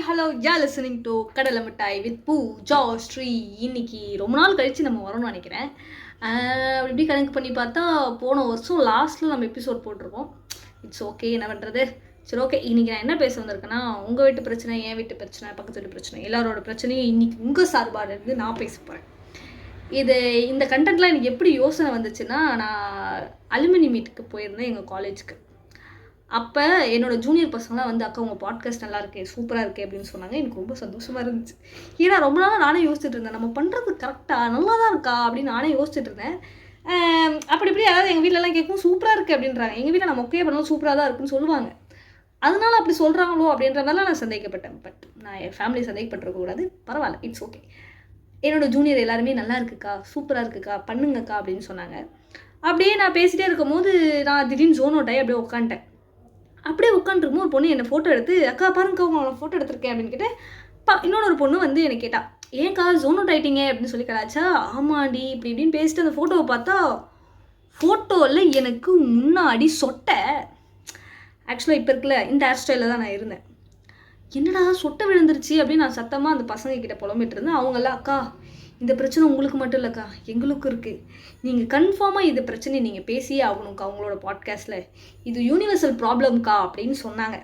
Hello yeah listening to கடலை மிட்டாய் with பூ ஜா ஸ்ரீ. இன்னைக்கு ரொம்ப நாள் கழித்து நம்ம வரோம்னு நினைக்கிறேன். இப்படி கணக்கு பண்ணி பார்த்தா போன வருஷம் லாஸ்ட்டில் நம்ம எபிசோட் போட்டிருக்கோம். இட்ஸ் ஓகே, என்ன பண்ணுறது. சரி, ஓகே. இன்றைக்கி நான் என்ன பேச வந்திருக்கேன்னா, உங்கள் வீட்டு பிரச்சனை, என் வீட்டு பிரச்சனை, பக்கத்து வீட்டு பிரச்சனை, எல்லாரோட பிரச்சனையும் இன்றைக்கி உங்கள் சார்பாக இருந்து நான் பேச போகிறேன். இந்த கண்டென்ட்லாம் எனக்கு எப்படி யோசனை வந்துச்சுன்னா, நான் அலுமினி மீட்டுக்கு போயிருந்தேன் எங்கள் காலேஜுக்கு. அப்போ என்னோடய ஜூனியர் பசங்களாம் வந்து, அக்கா உங்கள் பாட்காஸ்ட் நல்லா இருக்கே, சூப்பராக இருக்கே அப்படின்னு சொன்னாங்க. எனக்கு ரொம்ப சந்தோஷமாக இருந்துச்சு. ஏன்னா ரொம்ப நாளாக நானே யோசிச்சுட்டு இருந்தேன், நம்ம பண்ணுறது கரெக்டாக நல்லா தான் இருக்கா அப்படின்னு நானே யோசிச்சுட்டு இருந்தேன். அப்படி இப்படி அதாவது எங்கள் வீட்டிலலாம் கேட்கும் சூப்பராக இருக்குது அப்படின்றாங்க. எங்கள் வீட்டில் நம்ம ஒக்கே பண்ணாலும் சூப்பராக தான் இருக்குன்னு சொல்லுவாங்க. அதனால அப்படி சொல்கிறாங்களோ அப்படின்றதால நான் சந்தேகப்பட்டேன். பட் நான் என் ஃபேமிலி சந்தேகப்பட்டிருக்கக்கூடாது, பரவாயில்ல, இட்ஸ் ஓகே. என்னோடய ஜூனியர் எல்லாருமே நல்லா இருக்குக்கா, சூப்பராக இருக்குக்கா, பண்ணுங்கக்கா அப்படின்னு சொன்னாங்க. அப்படியே நான் பேசிகிட்டே இருக்கும் போது நான் திடீர்னு ஜோன் அவுட் ஆகி அப்படியே உட்காந்துட்டேன். அப்படியே உட்காந்துருக்கும் ஒரு பொண்ணு என்னை ஃபோட்டோ எடுத்து, அக்கா பாருங்கக்கா உங்களை ஃபோட்டோ எடுத்திருக்கேன் அப்படின்னு கேட்டேன். இன்னொரு பொண்ணு வந்து என்னை கேட்டா, ஏன்க்கா ஜோன் அவுட் ஆகிட்டீங்க அப்படின்னு சொல்லி கலாச்சா. ஆமாண்டி இப்படி இப்படின்னு பேசிட்டு அந்த ஃபோட்டோவை பார்த்தா ஃபோட்டோவில் எனக்கு முன்னாடி சொட்டை. ஆக்சுவலாக இப்போ இருக்குல்ல இந்த ஹேர் ஸ்டைலில் தான் நான் இருந்தேன். என்னடா சொட்டை விழுந்துருச்சு அப்படின்னு நான் சத்தமாக அந்த பசங்க கிட்ட புலம்பிட்டு இருந்தேன். அவங்களாம், அக்கா இந்த பிரச்சனை உங்களுக்கு மட்டும் இல்லைக்கா, எங்களுக்கும் இருக்குது, நீங்கள் கன்ஃபார்மாக இந்த பிரச்சனையை நீங்கள் பேசியே ஆகணும்க்கா அவங்களோட பாட்காஸ்ட்டில், இது யூனிவர்சல் ப்ராப்ளம்க்கா அப்படின்னு சொன்னாங்க.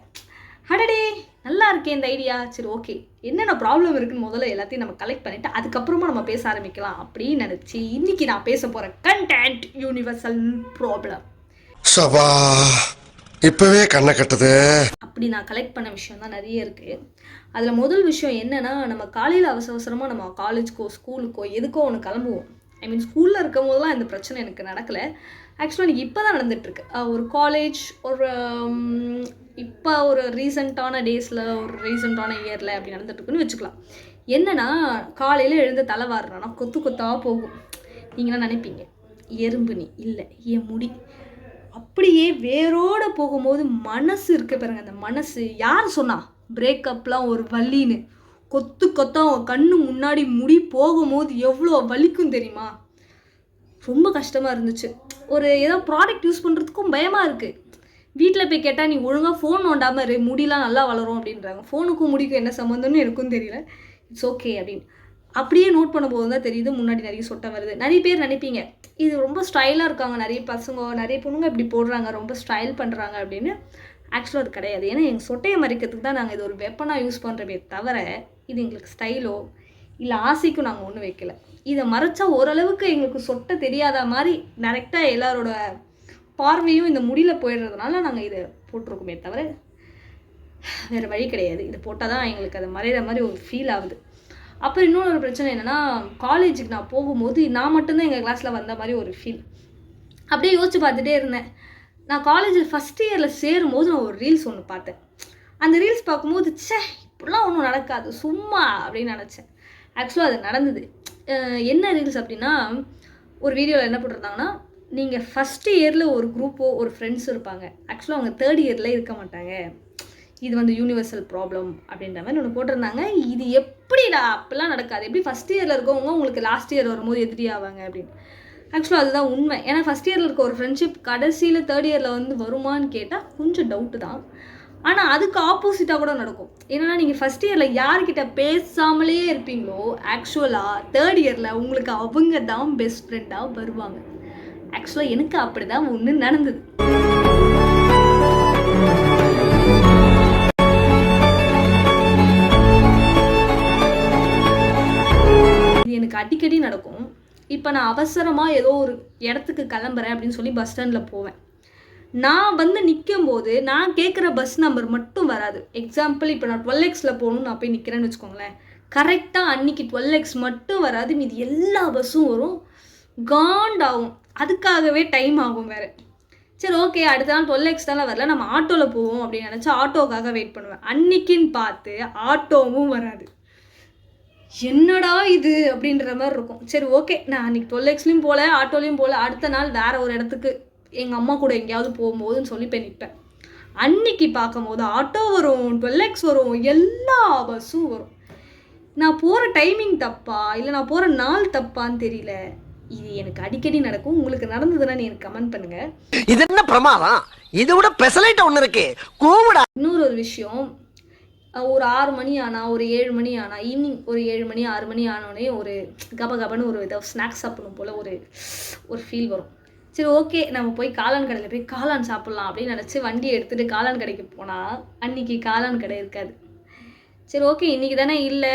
அடடே நல்லா இருக்கே இந்த ஐடியா. சரி, ஓகே, என்னென்ன ப்ராப்ளம் இருக்குன்னு முதல்ல எல்லாத்தையும் நம்ம கலெக்ட் பண்ணிவிட்டு அதுக்கப்புறமா நம்ம பேச ஆரம்பிக்கலாம் அப்படின்னு நினச்சி இன்றைக்கி நான் பேச போகிறேன் கண்டென்ட் யூனிவர்சல் ப்ராப்ளம். இப்பவே கண்ணை கட்டுது. அப்படி நான் கலெக்ட் பண்ண விஷயம் தான் நிறைய இருக்குது. அதில் முதல் விஷயம் என்னென்னா, நம்ம காலையில் அவசரமாக நம்ம காலேஜுக்கோ ஸ்கூலுக்கோ எதுக்கோ ஒன்று கிளம்புவோம். ஐ மீன் ஸ்கூலில் இருக்கும் போதெல்லாம் இந்த பிரச்சனை எனக்கு நடக்கலை. ஆக்சுவலாக எனக்கு இப்போ தான் நடந்துகிட்ருக்கு. ஒரு காலேஜ் இப்போ ஒரு ரீசெண்டான டேஸில் ஒரு ரீசெண்டான இயரில் அப்படி நடந்துகிட்ருக்குன்னு வச்சுக்கலாம். என்னென்னா, காலையில் எழுந்து தலை வாடுறேன்னா கொத்து கொத்தாக போகும். நீங்களாம் நினைப்பீங்க எறும்பு நீ இல்லை, என் முடி அப்படியே வேரோடு போகும்போது மனசு இருக்க பாருங்க. அந்த மனசு யார் சொன்னா பிரேக்கப்லாம் ஒரு வலின்னு? கொத்து கொத்தா அவங்க கண்ணு முன்னாடி முடி போகும்போது எவ்வளோ வலிக்கும் தெரியுமா? ரொம்ப கஷ்டமாக இருந்துச்சு. ஏதோ ப்ராடக்ட் யூஸ் பண்ணுறதுக்கும் பயமாக இருக்குது. வீட்டில் போய் கேட்டால் நீ ஒழுங்காக ஃபோன் நோண்டாமல் இரு, முடியெலாம் நல்லா வளரும் அப்படின்றாங்க. ஃபோனுக்கும் முடிக்கும் என்ன சம்மந்தம்னு எனக்கும் தெரியல. இட்ஸ் ஓகே அப்படின்னு அப்படியே நோட் பண்ணும்போது தான் தெரியுது முன்னாடி நிறைய சொட்டை வருது. நிறைய பேர் நினைப்பீங்க இது ரொம்ப ஸ்டைலாக இருக்காங்க, நிறைய பசங்க நிறைய பொண்ணுங்க இப்படி போடுறாங்க, ரொம்ப ஸ்டைல் பண்ணுறாங்க அப்படின்னு. ஆக்சுவலாக அது கிடையாது. ஏன்னா எங்கள் சொட்டையை மறைக்கிறதுக்கு தான் நாங்கள் இது ஒரு வெப்பனாக யூஸ் பண்ணுறமே தவிர இது எங்களுக்கு ஸ்டைலோ இல்லை ஆசைக்கும் நாங்கள் ஒன்றும் வைக்கல. இதை மறைச்சா ஓரளவுக்கு எங்களுக்கு சொட்டை தெரியாத மாதிரி டேரெக்டாக எல்லாரோட பார்வையும் இந்த முடியில் போயிடுறதுனால நாங்கள் இதை போட்டிருக்கோமே தவிர வேறு வழி கிடையாது. இதை போட்டால் தான் எங்களுக்கு அது மறைகிற மாதிரி ஒரு ஃபீல் ஆகுது. அப்புறம் இன்னொரு பிரச்சனை என்னென்னா, காலேஜுக்கு நான் போகும்போது நான் மட்டும்தான் எங்கள் கிளாஸில் வந்த மாதிரி ஒரு ஃபீல். அப்படியே யோசிச்சு பார்த்துட்டே இருந்தேன். நான் காலேஜில் ஃபஸ்ட் இயரில் சேரும்போது நான் ஒரு ரீல்ஸ் ஒன்று பார்த்தேன். அந்த ரீல்ஸ் பார்க்கும்போது இப்படிலாம் ஒன்றும் நடக்காது சும்மா அப்படின்னு நினச்சேன். ஆக்சுவலாக அது நடந்தது. என்ன ரீல்ஸ் அப்படின்னா, ஒரு வீடியோவில் என்ன போட்டிருந்தாங்கன்னா, நீங்கள் ஃபஸ்ட்டு இயரில் ஒரு குரூப்போ ஒரு ஃப்ரெண்ட்ஸ் இருப்பாங்க, ஆக்சுவலாக அவங்க தேர்ட் இயரில் இருக்க மாட்டாங்க, இது வந்து யூனிவர்சல் ப்ராப்ளம் அப்படின்ற மாதிரி ஒன்று போட்டிருந்தாங்க. இது எப்படிடா அப்படிலாம் நடக்காது, எப்படி ஃபஸ்ட் இயரில் இருக்கவங்க உங்களுக்கு லாஸ்ட் இயர் வரும்போது எதிரி ஆவாங்க அப்படின்னு. ஆக்சுவலாக அதுதான் உண்மை. ஏன்னா ஃபஸ்ட் இயரில் இருக்க ஒரு ஃப்ரெண்ட்ஷிப் கடைசியில் தேர்ட் இயரில் வந்து வருமானு கேட்டால் கொஞ்சம் டவுட்டு தான். ஆனால் அதுக்கு ஆப்போசிட்டாக கூட நடக்கும். ஏன்னா நீங்கள் ஃபஸ்ட் இயரில் யார்கிட்ட பேசாமலே இருப்பீங்களோ ஆக்சுவலாக தேர்ட் இயரில் உங்களுக்கு அவங்க தான் பெஸ்ட் ஃப்ரெண்டாக வருவாங்க. ஆக்சுவலாக எனக்கு அப்படி தான் ஒன்று நடந்தது. எனக்கு அடிக்கடி நடக்கும். இப்போ நான் அவசரமாக ஏதோ ஒரு இடத்துக்கு கிளம்புறேன் அப்படின்னு சொல்லி பஸ் ஸ்டாண்டில் போவேன். நான் வந்து நிற்கும் போது நான் கேட்குற பஸ் நம்பர் மட்டும் வராது. எக்ஸாம்பிள், இப்போ நான் 12Xல போகணும்னு நான் போய் நிற்கிறேன்னு வச்சுக்கோங்களேன், கரெக்டாக அன்றைக்கி 12X மட்டும் வராது, மீது எல்லா பஸ்ஸும் வரும். காண்டாகும். அதுக்காகவே டைம் ஆகும் வேறு. சரி, ஓகே, அடுத்த நாள் 12X தானே வரல, நம்ம ஆட்டோவில் போவோம் அப்படின்னு நினச்சா ஆட்டோக்காக வெயிட் பண்ணுவேன். அன்னைக்குன்னு பார்த்து ஆட்டோவும் வராது. என்னடா இது அப்படின்ற மாதிரி இருக்கும். சரி, ஓகே, நான் அன்றைக்கி 12Xலையும் போகல, ஆட்டோலையும் போகல, அடுத்த நாள் வேறு ஒரு இடத்துக்கு எங்கள் அம்மா கூட எங்கேயாவது போகும்போதுன்னு சொல்லி போய் நிற்பேன். அன்னைக்கு பார்க்கும்போது ஆட்டோ வரும், 12X வரும், எல்லா பஸ்ஸும் வரும். நான் போகிற டைமிங் தப்பா இல்லை நான் போகிற நாள் தப்பான்னு தெரியல. இது எனக்கு அடிக்கடி நடக்கும். உங்களுக்கு நடந்ததுன்னா நீ எனக்கு கமெண்ட் பண்ணுங்கள். இது என்ன பிரமாதம், இது விட பெசலைட் ஒன்று இருக்கு கூவிடா. இன்னொரு விஷயம், ஒரு 6 மணி ஆனால், ஒரு 7 மணி ஆனால், ஈவினிங் ஒரு 7 மணி 6 மணி ஆனோடனே ஒரு கபகபன்னு ஒரு ஏதோ ஸ்நாக்ஸ் சாப்பிடணும் போல் ஒரு ஃபீல் வரும். சரி ஓகே, நம்ம போய் காளான் கடையில் போய் காளான் சாப்பிட்லாம் அப்படின்னு நினச்சி வண்டியை எடுத்துகிட்டு காளான் கடைக்கு போனால் அன்றைக்கி காளான் கடை இருக்காது. சரி ஓகே, இன்றைக்கி தானே இல்லை,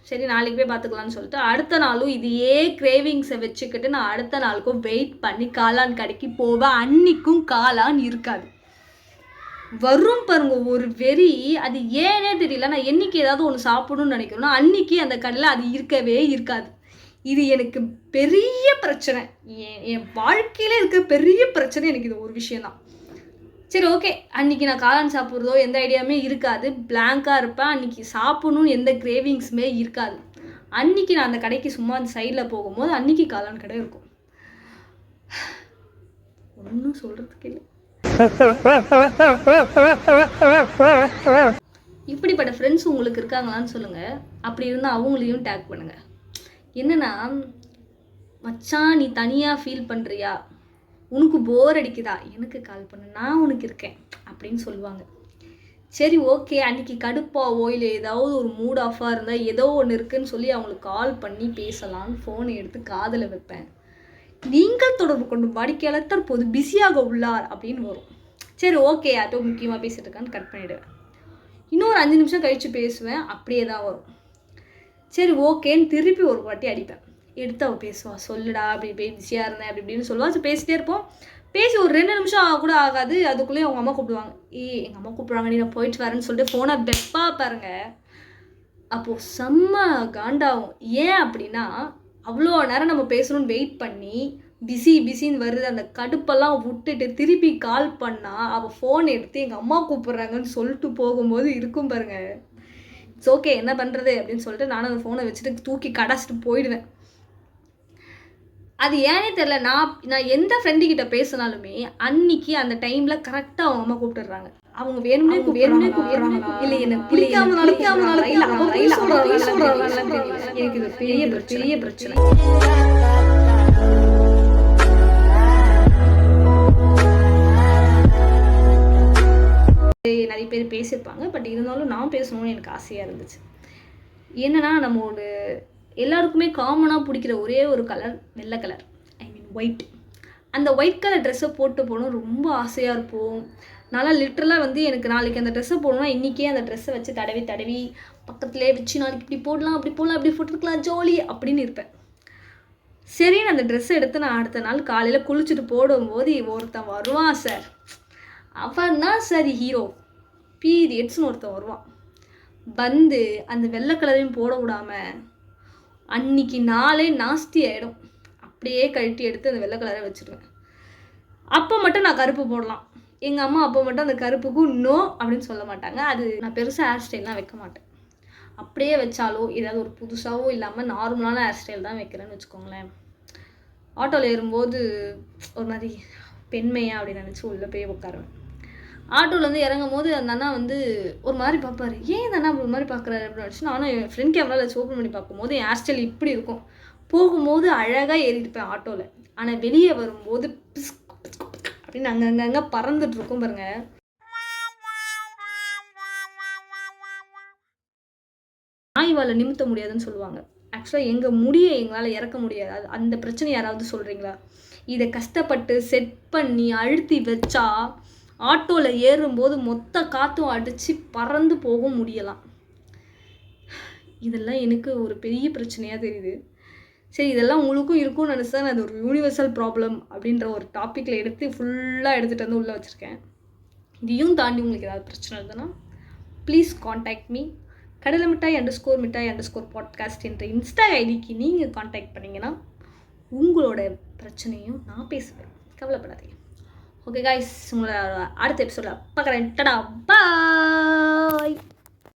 சரி நாளைக்கு போய் பார்த்துக்கலான்னு சொல்லிட்டு அடுத்த நாளும் இதையே கிரேவிங்ஸை வச்சுக்கிட்டு நான் அடுத்த நாளுக்கும் வெயிட் பண்ணி காளான் கடைக்கு போவேன். அன்றைக்கும் காளான் இருக்காது. வரும் பாருங்க ஒரு வெறி, அது ஏனே தெரியல. நான் என்றைக்கு ஏதாவது ஒன்று சாப்பிடணும்னு நினைக்கிறேன்னா அன்றைக்கி அந்த கடையில் அது இருக்கவே இருக்காது. இது எனக்கு பெரிய பிரச்சனை, என் வாழ்க்கையில் இருக்க பெரிய பிரச்சனை எனக்கு இது ஒரு விஷயந்தான். சரி ஓகே, அன்றைக்கி நான் காளான் சாப்பிட்றதோ எந்த ஐடியாவுமே இருக்காது, பிளாங்காக இருப்பேன். அன்றைக்கி சாப்பிடணும்னு எந்த கிரேவிங்ஸுமே இருக்காது. அன்றைக்கி நான் அந்த கடைக்கு சும்மா அந்த சைடில் போகும்போது அன்றைக்கி காளான் கடை இருக்கும். ஒன்றும் சொல்கிறதுக்கு இல்லை. இப்படிப்பட்ட ஃப்ரெண்ட்ஸ் உங்களுக்கு இருக்காங்களான்னு சொல்லுங்கள். அப்படி இருந்தால் அவங்களையும் டேக் பண்ணுங்கள். என்னன்னா, மச்சான் நீ தனியாக ஃபீல் பண்ணுறியா, உனக்கு போர் அடிக்குதா, எனக்கு கால் பண்ணு, நான் உனக்கு இருக்கேன் அப்படின்னு சொல்லுவாங்க. சரி ஓகே, அன்றைக்கி கடுப்பாவோ இல்லை ஏதாவது ஒரு மூட் ஆஃபாக இருந்தால் ஏதோ ஒன்று இருக்குதுன்னு சொல்லி அவங்களுக்கு கால் பண்ணி பேசலான்னு ஃபோனை எடுத்து காதில் வைப்பேன். நீங்கள் தொடர்பு கொண்டும் வாடிக்கையாளர் தற்போது பிஸியாக உள்ளார் அப்படின்னு வரும். சரி ஓகே, யார்ட்டோ முக்கியமாக பேசிட்டு இருக்கான்னு கட் பண்ணிவிடுவேன். இன்னும் ஒரு 5 நிமிஷம் கழித்து பேசுவேன், அப்படியே தான் வரும். சரி ஓகேன்னு திருப்பி ஒரு வாட்டி அடிப்பேன். எடுத்து அவள் பேசுவா, சொல்லுடா அப்படி போய் பிஸியாக இருந்தேன் அப்படி இப்படின்னு சொல்லுவா. சரி பேசிட்டே இருப்போம். பேசி ஒரு 2 நிமிஷம் கூட ஆகாது, அதுக்குள்ளேயே அவங்க அம்மா கூப்பிடுவாங்க. எங்கள் அம்மா கூப்பிடுவாங்க, நீ நான் போயிட்டு வரேன்னு சொல்லிட்டு ஃபோனை வெப்பா பாருங்க. அப்போது செம்ம காண்டாகும். ஏன் அப்படின்னா, அவ்வளோ நேரம் நம்ம பேசணும்னு வெயிட் பண்ணி பிஸின்னு வருது, அந்த கடுப்பெல்லாம் விட்டுட்டு திருப்பி கால் பண்ணால் அவள் ஃபோன் எடுத்து எங்கள் அம்மா கூப்பிட்றாங்கன்னு சொல்லிட்டு போகும்போது இருக்கும் பாருங்க. இட்ஸ் ஓகே, என்ன பண்ணுறது அப்படின்னு சொல்லிட்டு நானும் அந்த ஃபோனை வச்சுட்டு தூக்கி கடைச்சிட்டு போயிடுவேன். அது ஏனே தெரில, நான் எந்த ஃப்ரெண்டுக்கிட்ட பேசினாலுமே அன்னைக்கு அந்த டைமில் கரெக்டாக அவங்க அம்மா கூப்பிட்டுறாங்க. அவங்க வேணும்னே கூப்பிடுறாங்க, இல்லை என்ன பிடிக்காம எனக்கு இது பெரிய பிரச்சனை. நிறைய பேர் பேசியிருப்பாங்க, பட் இருந்தாலும் நான் பேசணும்னு எனக்கு ஆசையாக இருந்துச்சு. என்னன்னா, நம்மளோட எல்லாருக்குமே காமனாக பிடிக்கிற ஒரே ஒரு கலர் வெள்ளை கலர், ஐ மீன் ஒயிட். அந்த ஒயிட் கலர் ட்ரெஸ்ஸை போட்டு போகணும் ரொம்ப ஆசையாக இருப்போம். நல்லா லிட்ரலாக வந்து எனக்கு நாளைக்கு அந்த ட்ரெஸ்ஸை போடணும்னா இன்றைக்கே அந்த ட்ரெஸ்ஸை வச்சு தடவி பக்கத்துலேயே வச்சு நாளைக்கு இப்படி போடலாம் அப்படி போட்டுருக்கலாம் ஜோலி அப்படின்னு இருப்பேன். சரின்னு அந்த ட்ரெஸ்ஸை எடுத்து நான் அடுத்த நாள் காலையில் குளிச்சுட்டு போடும்போது ஒருத்தன் வருவான் சார். அவன் தான் சரி ஹீரோ, பீரியட்ஸ்னு ஒருத்தன் வருவான். வந்து அந்த வெள்ளை கலரையும் போட விடாமல் அன்னைக்கு நாளே நாஸ்தி ஆகிடும். அப்படியே கழட்டி எடுத்து அந்த வெள்ளை கலரை வச்சுருவேன். அப்போ மட்டும் நான் கருப்பு போடலாம். எங்கள் அம்மா அப்போ மட்டும் அந்த கருப்புக்கும் நோ அப்படின்னு சொல்ல மாட்டாங்க. அது நான் பெருசாக ஹேர் ஸ்டைல்லாம் வைக்க மாட்டேன். அப்படியே வச்சாலோ ஏதாவது ஒரு புதுசாகவோ இல்லாமல் நார்மலான ஹேர் ஸ்டைல் தான் வைக்கிறேன்னு வச்சுக்கோங்களேன். ஆட்டோவில் ஏறும்போது ஒரு மாதிரி பெண்மையாக அப்படின்னு நினச்சி உள்ளே போய் உட்காருவேன். ஆட்டோவில் வந்து இறங்கும் போது அந்த அண்ணா வந்து ஒரு மாதிரி பார்ப்பாரு. ஏன் இந்த அண்ணா ஒரு மாதிரி பார்க்குறாரு அப்படின்னு நினச்சி நானும் என் ஃப்ரெண்ட் கேமராவில் வச்சு ஓப்பன் பண்ணி பார்க்கும்போது என் ஹேர் ஸ்டைல் இப்படி இருக்கும். போகும்போது அழகாக ஏறிட்டுப்பேன் ஆட்டோவில். ஆனால் வெளியே வரும்போது அப்படின்னு அங்கங்கே பறந்துட்டு இருக்கும் பாருங்க. நாய்வாலை நிமித்த முடியாதுன்னு சொல்லுவாங்க. ஆக்சுவலாக எங்கள் முடியை எங்களால் இறக்க முடியாது. அது அந்த பிரச்சனை யாராவது சொல்கிறீங்களா? இதை கஷ்டப்பட்டு செட் பண்ணி அழுத்தி வச்சா ஆட்டோவில் ஏறும்போது மொத்த காற்றும் அடித்து பறந்து போக முடியலாம். இதெல்லாம் எனக்கு ஒரு பெரிய பிரச்சனையாக தெரியுது. சரி, இதெல்லாம் உங்களுக்கும் இருக்கும்னு நினச்சி தான் நான் அது ஒரு யூனிவர்சல் ப்ராப்ளம் அப்படின்ற ஒரு டாப்பிக்கில் எடுத்து ஃபுல்லாக எடுத்துகிட்டு வந்து உள்ளே வச்சுருக்கேன். இதையும் தாண்டி உங்களுக்கு ஏதாவது பிரச்சனை இருந்ததுன்னா ப்ளீஸ் காண்டாக்ட் மீ. கடலைமிட்டாய் _ பாட்காஸ்ட் என்ற இன்ஸ்டா ஐடிக்கு நீங்கள் காண்டாக்ட் பண்ணிங்கன்னா உங்களோட பிரச்சனையும் நான் பேசுவேன், கவலைப்படாதீங்க. ஓகே காய்ஸ், உங்களை அடுத்த எபிசோடில் பார்க்குறேன். டடா, பாய்.